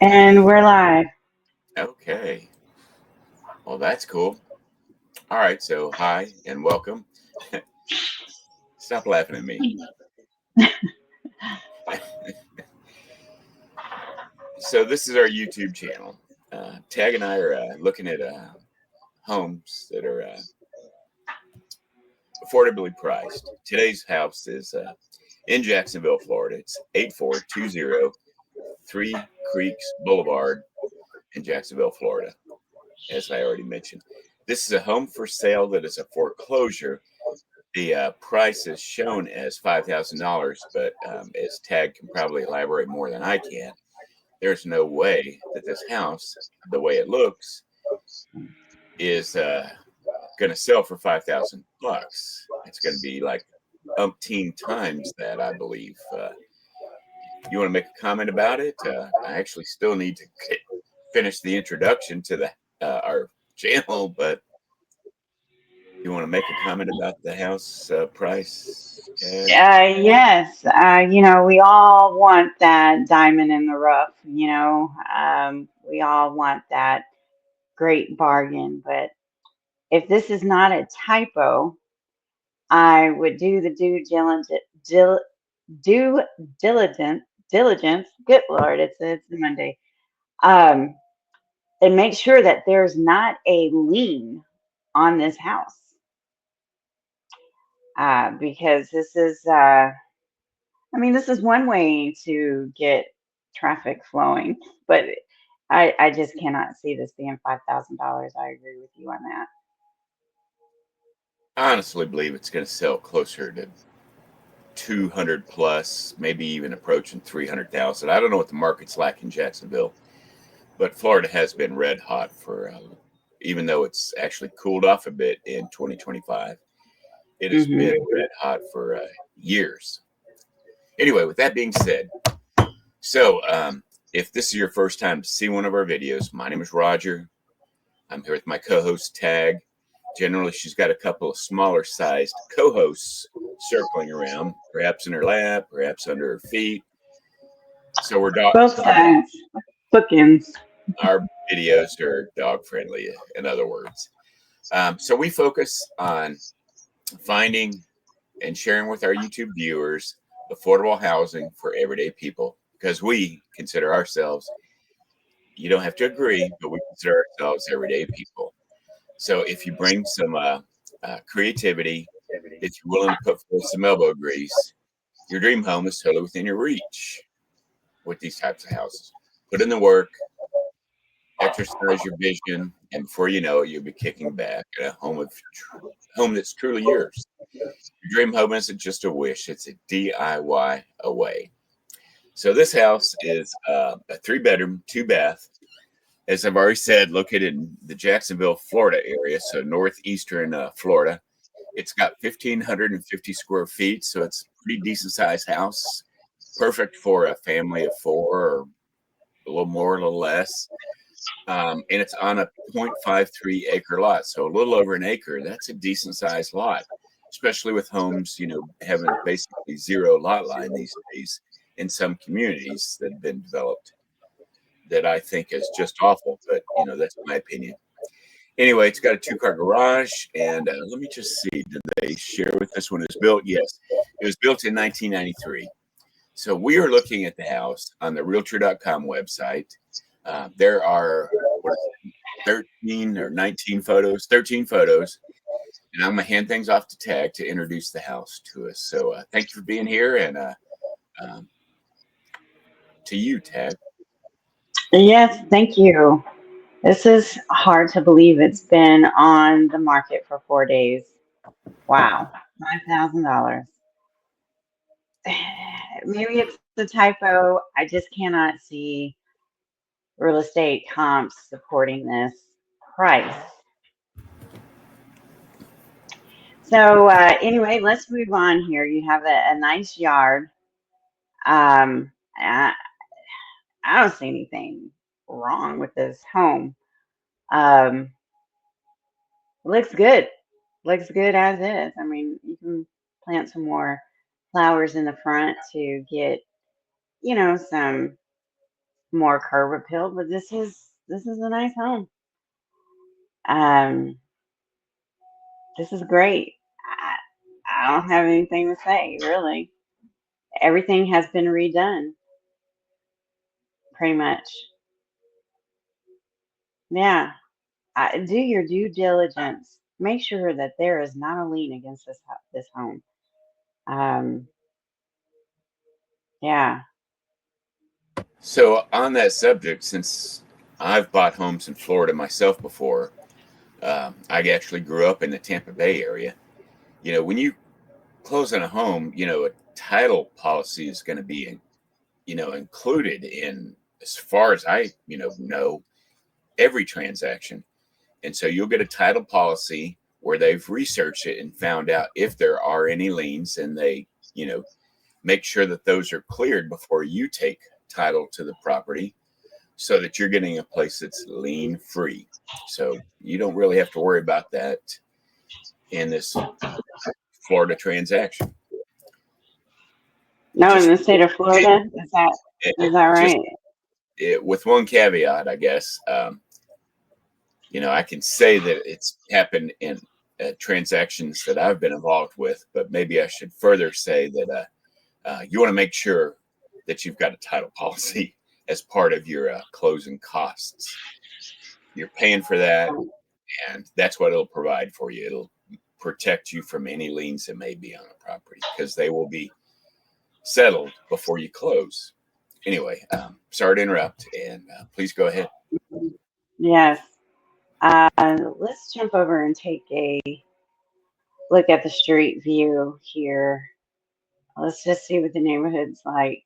And we're live. Okay. Well, that's cool. All right. So, hi and welcome. Stop laughing at me. So, this is our YouTube channel. Tagg and I are looking at homes that are affordably priced. Today's house is in Jacksonville, Florida. It's 8420 Three Creeks Boulevard in Jacksonville, Florida, as I already mentioned. This is a home for sale that is a foreclosure. The price is shown as $5,000, but as Tagg can probably elaborate more than I can, there's no way that this house, the way it looks, is going to sell for 5,000 bucks. It's going to be like umpteen times that, I believe. You want to make a comment about it? I actually still need to finish the introduction to the our channel, but you want to make a comment about the house price tag? Yes, we all want that diamond in the rough, we all want that great bargain. But if this is not a typo, I would do the due diligence. Good Lord, it's Monday. Um, and make sure that there's not a lien on this house. Because this is one way to get traffic flowing, but I just cannot see this being $5,000. I agree with you on that. I honestly believe it's going to sell closer to 200 plus, maybe even approaching 300,000. I don't know what the market's like in Jacksonville, but Florida has been red hot for, even though it's actually cooled off a bit in 2025, it has Hmm. been red hot for years. Anyway, with that being said, so if this is your first time to see one of our videos, my name is Roger. I'm here with my co-host Tagg. Generally, she's got a couple of smaller sized co-hosts circling around, perhaps in her lap, perhaps under her feet. So Both sides, bookends. our videos are dog friendly, in other words. So we focus on finding and sharing with our YouTube viewers affordable housing for everyday people because we consider ourselves, you don't have to agree, but we consider ourselves everyday people. So if you bring some creativity, if you're willing to put forth some elbow grease, your dream home is totally within your reach with these types of houses. Put in the work, exercise your vision, and before you know it, you'll be kicking back at a home that's truly yours. Your dream home isn't just a wish; it's a DIY away. So this house is a 3 bedroom, 2 bath. As I've already said, located in the Jacksonville, Florida area, so northeastern Florida. It's got 1,550 square feet, so it's a pretty decent sized house. Perfect for a family of four or a little more, a little less. And it's on a 0.53 acre lot, so a little over an acre. That's a decent sized lot, especially with homes, having basically zero lot line these days in some communities that have been developed. That I think is just awful, but that's my opinion. Anyway, it's got a 2-car garage, and let me just see. Did they share with us when it was built? Yes, it was built in 1993. So we are looking at the house on the Realtor.com website. There are 13 or 19 photos, 13 photos, and I'm gonna hand things off to Tagg to introduce the house to us. So thank you for being here, and um, to you, Tagg. Yes, thank you. This is hard to believe. It's been on the market for 4 days. Wow, $5,000. Maybe it's a typo. I just cannot see real estate comps supporting this price. So anyway, let's move on here. You have a nice yard. Um, I, I don't see anything wrong with this home. Um, looks good. Looks good as is. You can plant some more flowers in the front to get, some more curb appeal, but this is a nice home. Um, this is great. I don't have anything to say, really. Everything has been redone, pretty much. Yeah. Do your due diligence. Make sure that there is not a lien against this home. Um, yeah. So on that subject, since I've bought homes in Florida myself before, I actually grew up in the Tampa Bay area. When you close on a home, a title policy is going to be, included in, as far as I, know, every transaction. And so you'll get a title policy where they've researched it and found out if there are any liens, and they, make sure that those are cleared before you take title to the property, so that you're getting a place that's lien free. So you don't really have to worry about that in this Florida transaction. No, in Just the state of Florida, is that just right? with one caveat, I guess. I can say that it's happened in transactions that I've been involved with, but maybe I should further say that you want to make sure that you've got a title policy as part of your closing costs. You're paying for that, and that's what it'll provide for you. It'll protect you from any liens that may be on the property, because they will be settled before you close. Anyway, sorry to interrupt, and please go ahead. Yes. Let's jump over and take a look at the street view here. Let's just see what the neighborhood's like.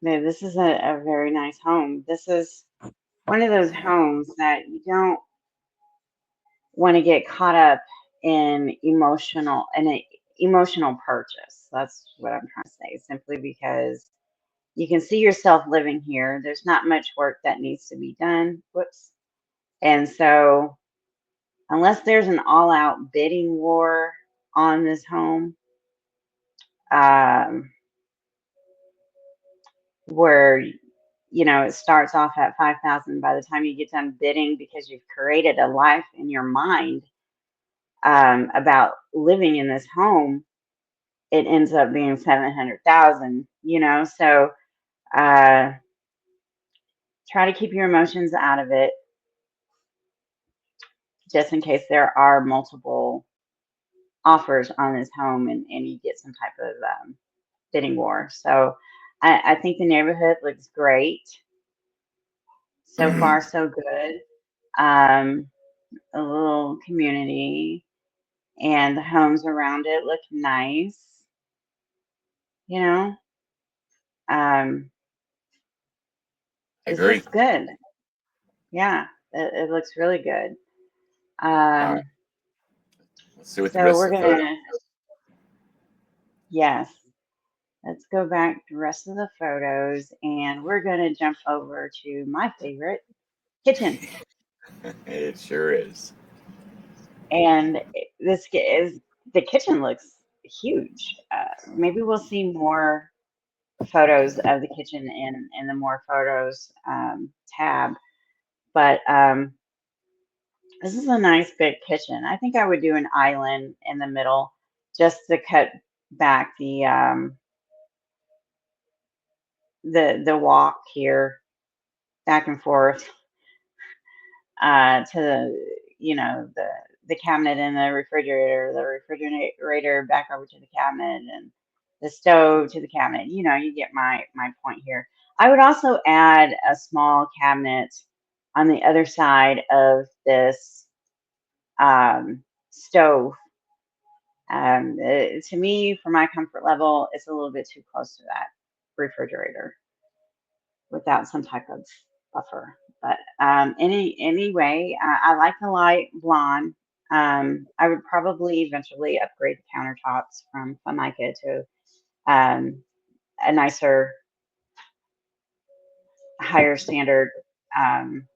Yeah, this is a very nice home. This is one of those homes that you don't want to get caught up in an emotional purchase. That's what I'm trying to say, simply because you can see yourself living here. There's not much work that needs to be done. Whoops. And so, unless there's an all out bidding war on this home, um, where it starts off at 5,000 by the time you get done bidding, because you've created a life in your mind about living in this home, it ends up being 700,000. So uh, try to keep your emotions out of it, just in case there are multiple offers on this home, and you get some type of bidding war. So I think the neighborhood looks great. So far, so good. Um, a little community, and the homes around it look nice. You know, um, I this agree. looks good. Yeah, it looks really good. All right, Um, let's see what the so rest we're of the photo. gonna, yes, let's go back to the rest of the photos, and we're gonna jump over to my favorite kitchen. It sure is. And the kitchen looks huge. Maybe we'll see more photos of the kitchen in the more photos tab. But this is a nice big kitchen. I think I would do an island in the middle, just to cut back the walk here back and forth to the cabinet and the refrigerator back over to the cabinet, and the stove to the cabinet. You get my point here. I would also add a small cabinet on the other side of this stove. To me, for my comfort level, it's a little bit too close to that refrigerator without some type of buffer. But anyway, I like the light blonde. I would probably eventually upgrade the countertops from Formica to um, a nicer, higher standard um,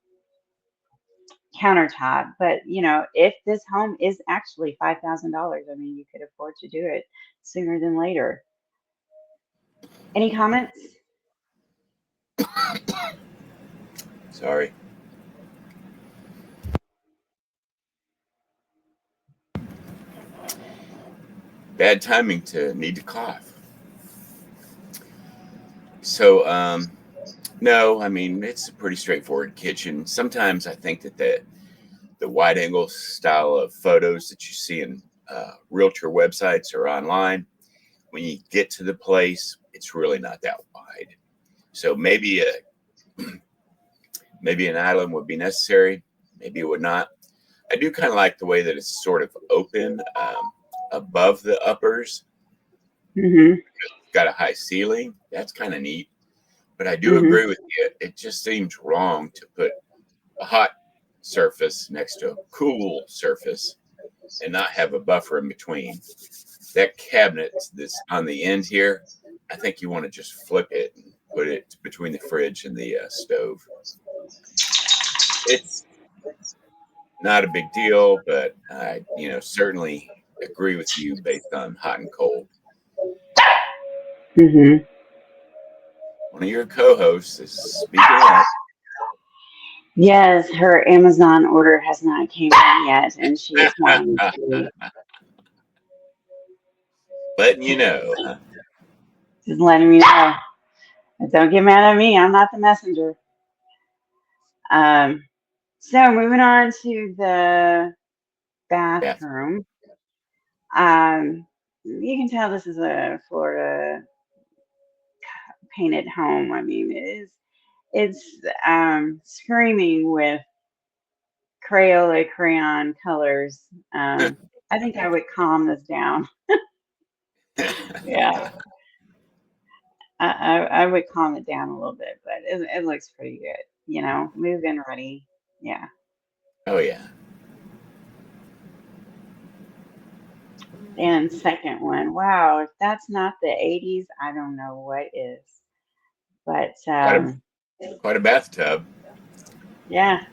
countertop. But if this home is actually $5,000, I mean, you could afford to do it sooner than later. Any comments? Sorry. Bad timing to need to cough. So, no, I mean, it's a pretty straightforward kitchen. Sometimes I think that the wide angle style of photos that you see in realtor websites or online, when you get to the place, it's really not that wide. So maybe an island would be necessary. Maybe it would not. I do kind of like the way that it's sort of open above the uppers. Mm-hmm. It's got a high ceiling. That's kind of neat. But I do Mm-hmm. agree with you. It just seems wrong to put a hot surface next to a cool surface and not have a buffer in between. That cabinet that's on the end here, I think you want to just flip it and put it between the fridge and the stove. It's not a big deal, but I, certainly agree with you based on hot and cold. Mm-hmm. One of your co-hosts is speaking up. Yes, her Amazon order has not came in yet, and she is wanting to Letting you know, huh? just letting me know. Don't get mad at me. I'm not the messenger. Um, so moving on to the Yeah, bathroom. You can tell this is a Florida painted home. I mean, it's screaming with Crayola crayon colors. I think I would calm this down. Yeah, I would calm it down a little bit, but it looks pretty good. Move in ready. Yeah. oh yeah. And second one, wow, if that's not the 80s, I don't know what is. But Quite a quite a bathtub. yeah,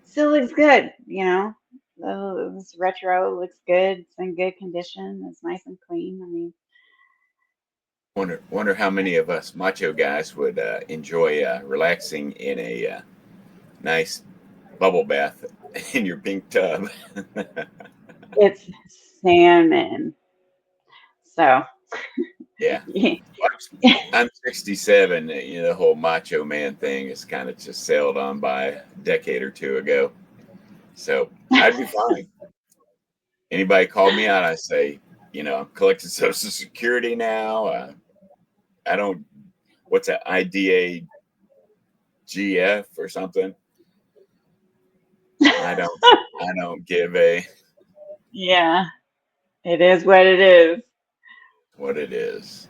still looks good. This retro looks good. It's in good condition. It's nice and clean. I mean, Wonder how many of us macho guys would enjoy relaxing in a nice bubble bath in your pink tub. it's salmon. So, Yeah. yeah. I'm 67. The whole macho man thing is kind of just sailed on by a decade or two ago. So I'd be fine. Anybody called me out, I say, I'm collecting Social Security now. I don't, what's that, IDAGF or something? I don't, I don't give a Yeah, it is what it is. what it is.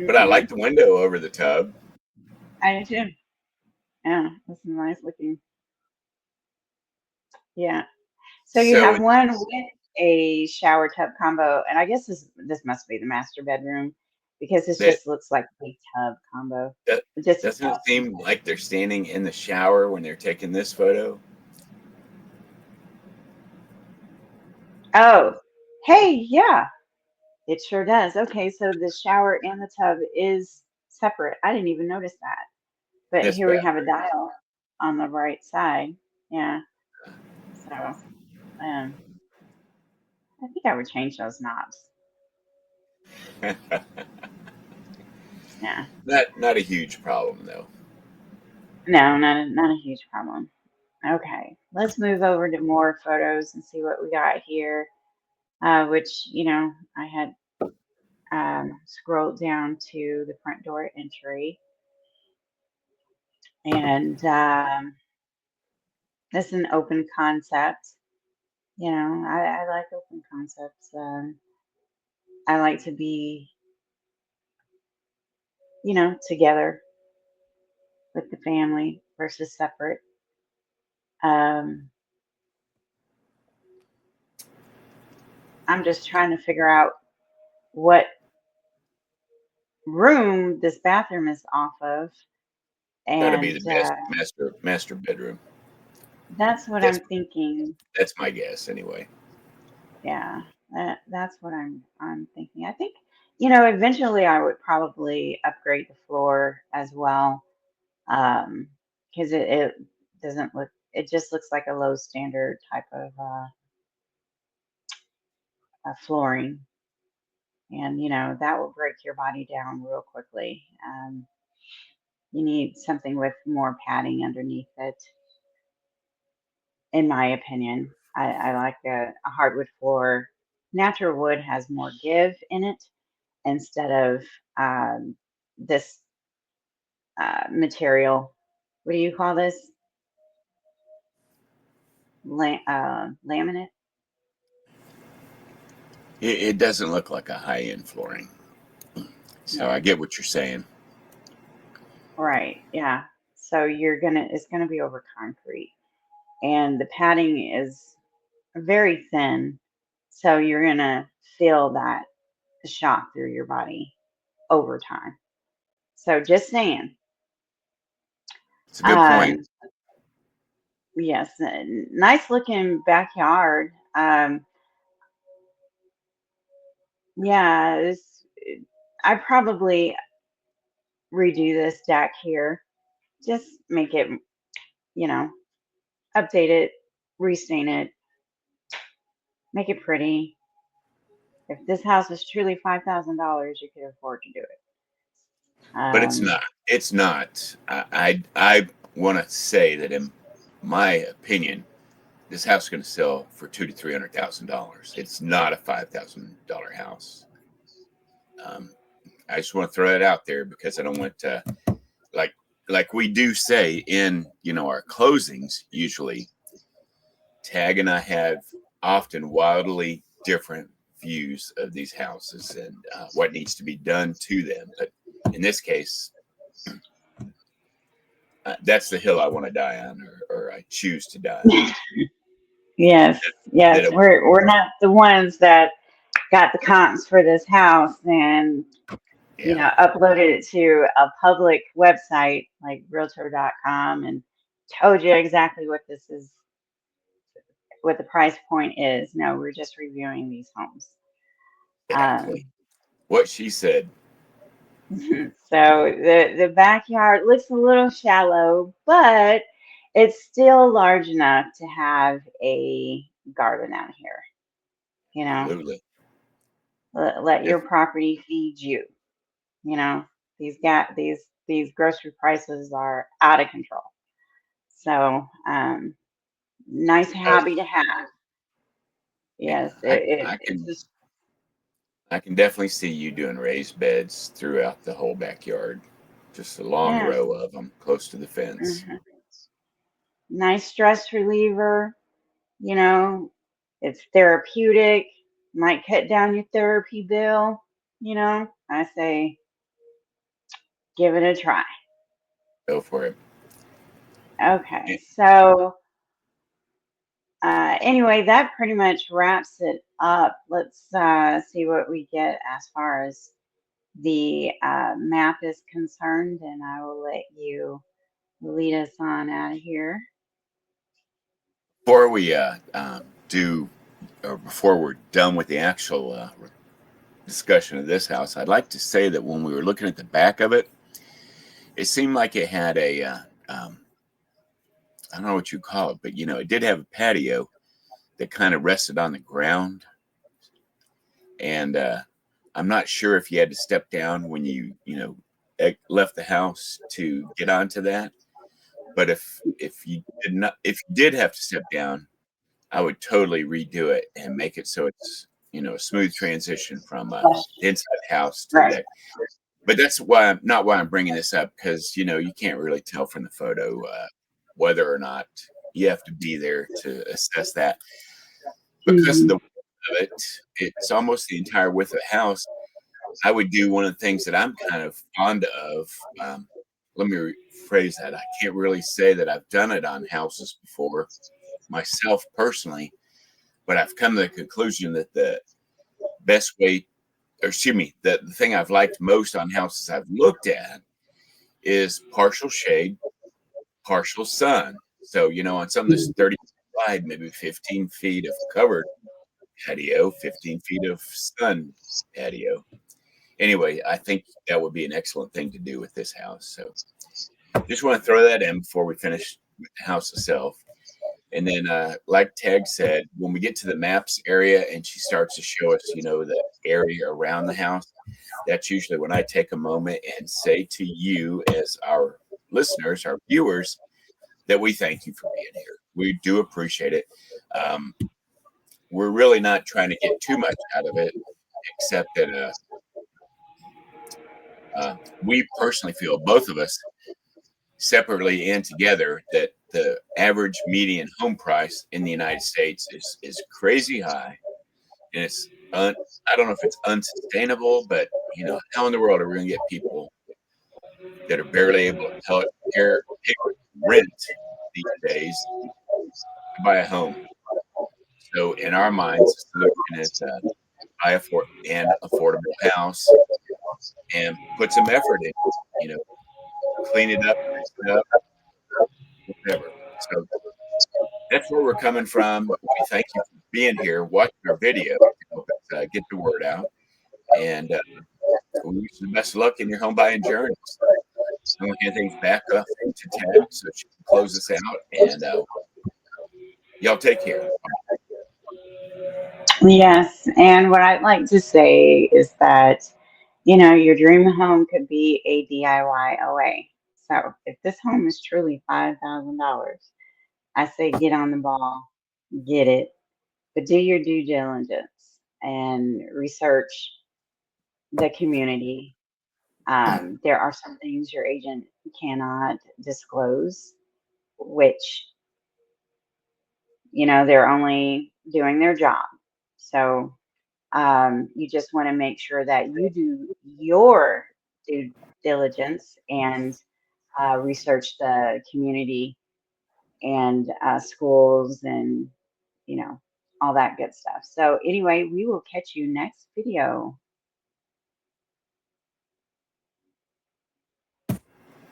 But I Hmm. like the window over the tub. I do too. Yeah, this is nice looking. Yeah. So you So have one with a shower tub combo, and I guess this must be the master bedroom because this that, just looks like a big tub combo. that Just a doesn't it tub. seem like they're standing in the shower when they're taking this photo? Oh, hey, yeah, it sure does. Okay, so the shower and the tub is separate. I didn't even notice that. But This here we have a bathroom. dial on the right side. Yeah. So I think I would change those knobs. Yeah. Not a huge problem though. No, not a huge problem. Okay, let's move over to more photos and see what we got here. Which I had scrolled down to the front door entry, and this is an open concept. I like open concepts. I like to be together with the family versus separate. Um, I'm just trying to figure out what room this bathroom is off of, Got to be the and master bedroom. that's what That's I'm thinking. that's my guess anyway. Yeah, that's what I'm thinking. I think eventually I would probably upgrade the floor as well. Because it doesn't look, it just looks like a low standard type of flooring. And, that will break your body down real quickly. You need something with more padding underneath it, in my opinion. I like a hardwood floor. Natural wood has more give in it instead of this material. What do you call this? Laminate? It doesn't look like a high-end flooring. So I Yeah, get what you're saying. right. Yeah. So it's gonna be over concrete, and the padding is very thin, so you're gonna feel that shock through your body over time. So just saying. It's a good point. Um, yes, nice looking backyard. Yeah, I probably redo this deck here. Just make it, you know, update it, restain it, make it pretty. If this house was truly $5,000, you could afford to do it. But it's not. It's not. I want to say that in my opinion, this house is going to sell for $200,000 to $300,000. It's not a $5,000 house. Um, I just want to throw that out there because I don't want to, like like we do say in our closings. Usually, Tagg and I have often wildly different views of these houses and what needs to be done to them. But in this case, that's the hill I want to die on, or I choose to die on. Yes, That yes, it, we're not the ones that got the comps for this house and yeah, uploaded it to a public website like realtor.com and told you exactly what the price point is. No, we're just reviewing these homes. exactly Um, what she said. so the backyard looks a little shallow, but it's still large enough to have a garden out here. You know, Absolutely. let your If property feed you. You know, these grocery prices are out of control. So, nice uh, hobby to have. yeah, Yes, I it's can just I can definitely see you doing raised beds throughout the whole backyard, just a long yes, row of them close to the fence. mhm. Nice stress reliever. You know, it's therapeutic. Might cut down your therapy bill. I say give it a try. Go for it. Okay, so anyway, that pretty much wraps it up. Let's see what we get as far as the map is concerned, and I will let you lead us on out of here. Before we do, or before we're done with the actual discussion of this house, I'd like to say that when we were looking at the back of it, it seemed like it had a, I don't know what you call it, but it did have a patio that kind of rested on the ground. And I'm not sure if you had to step down when left the house to get onto that. But if you did have to step down, I would totally redo it and make it so it's a smooth transition from the inside the house to the Right. deck. But that's why I'm bringing this up, because you can't really tell from the photo whether or not you have to be there to assess that because of Hmm. the width of it. It's almost the entire width of the house. I would do one of the things that I'm kind of fond of. Let me rephrase that. I can't really say that I've done it on houses before myself personally, but I've come to the conclusion that the best way, or excuse me, the thing I've liked most on houses I've looked at is partial shade, partial sun. So, on some of this 30 wide, maybe 15 feet of covered patio, 15 feet of sun patio. anyway, I think that would be an excellent thing to do with this house. So just want to throw that in before we finish with the house itself. And then, like Tagg said, when we get to the maps area and she starts to show us, the area around the house, that's usually when I take a moment and say to you, as our listeners, our viewers, that we thank you for being here. We do appreciate it. Um, we're really not trying to get too much out of it, except that we personally feel, both of us, separately and together, that the average median home price in the United States is crazy high, and I don't know if it's unsustainable, but how in the world are we going to get people that are barely able to pay rent these days to buy a home? So in our minds, the solution is buy an affordable house and put some effort in, clean it up, fix it up, whatever. So that's where we're coming from. We thank you for being here, watching our video to help us get the word out. And we wish you the best of luck in your home buying journey. I'm going to hand things back up to Tagg so she can close us out. And y'all take care. Yes, and what I'd like to say is that, your dream home could be a DIY away. So if this home is truly $5,000, I say get on the ball, get it, but do your due diligence and research the community. There are some things your agent cannot disclose, which, they're only doing their job. So you just want to make sure that you do your due diligence and research the community and schools and, you know, all that good stuff. So, anyway, we will catch you next video.